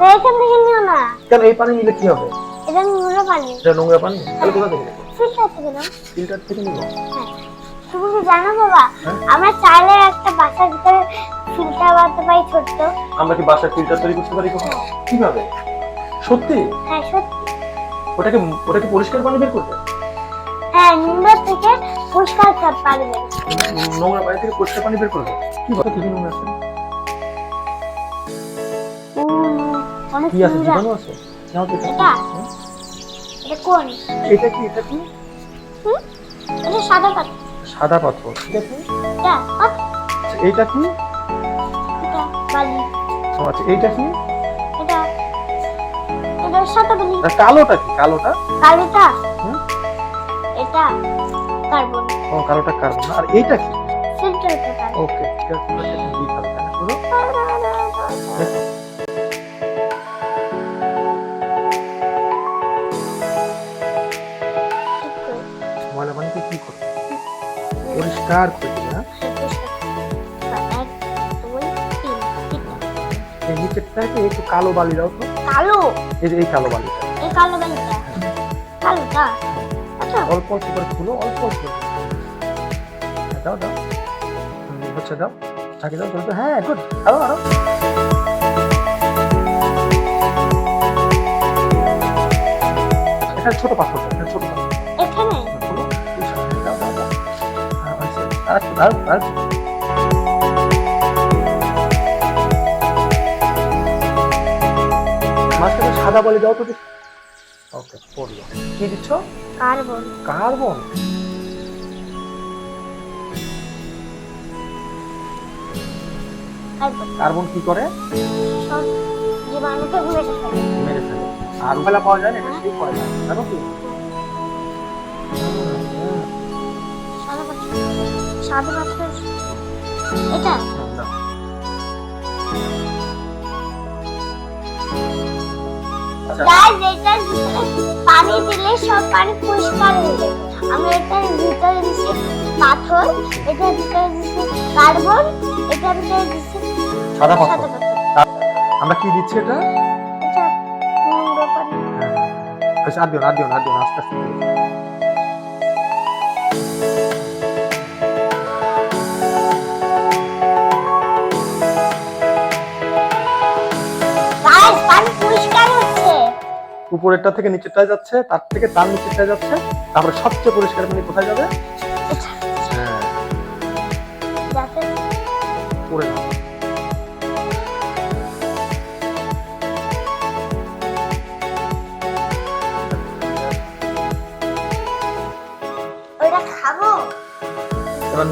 তো এখান থেকে নিও না। কেন এই পানি নিলে কি হবে? এটা নোংরা পানি। এটা নোংরা পানি? তাহলে কোথা থেকে নেবো? ফিল্টার থেকে নাও। ফিল্টার থেকে নিব? হ্যাঁ। তুমি কি জানো বাবা, হ্যাঁ? আমরা চাইলে একটা বাসার ভিতরে ফিল্টার বানাতে পারি ছোট্ট। আমরা কি বাসায় ফিল্টার তৈরি করতে পারি কখনো? কিভাবে? সত্যি? হ্যাঁ সত্যি। ওটাকে পরিষ্কার পানি বের করবে? হ্যাঁ, নোংরা থেকে পরিষ্কার পানি বের করবে। নোংরা পানি থেকে পরিষ্কার পানি বের করবে? কিভাবে? কি নোংরা আছে? অনেক কি আছে? নোংরা। জীবাণু আছে? নাও তো এটা? এটা কোন? এটা কি? এটা কি? এটা সাদা পাথর। সাদা পাথর। এটা কি? এটা পাথর। আচ্ছা, এইটা কি? এটা বালি। ও আচ্ছা, এইটা কি? এটা এটা সাদা বালি। আর কালোটা কি? কালোটা? কালোটা? হুম? এটা কার্বন। ও কালোটা কার্বন। আর এইটা কি? Filter paper. ওকে, এটা পুরো সেটা দুই কালো, তাই না? পুরো দেখো। ময়লা পানিকে কি করবে? পরিষ্কার করে দিবে, হ্যাঁ? এই নিচেরটাকে একটু কালো বালি দাও তো। কালো? এই যে এই কালো বালিটা। এই কালো বালিটা? কালোটা? আচ্ছা। অল্প অল্প করে খুলো, অল্প অল্প করে। দাও দাও। হচ্ছে দাও। ঢাকি দাও, ধরে দাও। হ্যাঁ, গুড। আরো আরো। এটা ছোট পাথর, এটা ছোট পাথর। এখানে? খুলো। দাও দাও দাও। হ্যাঁ, হয়েছে। আরেকটু দাও, আরেকটু। মাঝখানে সাদা বালি দাও তো দেখি। ওকে, পড়লো। কি দিচ্ছ? কার্বন। কার্বন। কার্বন কার্বন কি করে? সব জীবাণুকে মেরে ফেলে। মেরে ফেলে। আর কয়লা পাওয়া যায় না, এটা সেই কয়লা, জানো কি? সাদা পাথর। সাদা পাথর। এটা? দাও। আচ্ছা, গাইস, এটার ভিতরে পানি দিলে সব পানি পরিষ্কার হয়ে যাবে। আমরা এটার ভিতরে দিচ্ছি পাথর, এটার ভিতরে দিচ্ছি কার্বন, এটার ভিতরে দিচ্ছি সাদা পাথর। সাদা পাথর। আমরা কি দিচ্ছি এটা? এটা নোংরা পানি। আচ্ছা, আর দিও না, আর দিও না, আর দিও না, আস্তে আস্তে দিও। গাইস, পানি পরিষ্কার হচ্ছে। উপরেরটা থেকে নিচেরটা যাচ্ছে, তার থেকে তার নিচেরটা যাচ্ছে, তারপরে সবচেয়ে পরিষ্কার পানি কোথায় যাবে? হ্যাঁ, যাতে পড়ে না। ওইটা খাবো। এবার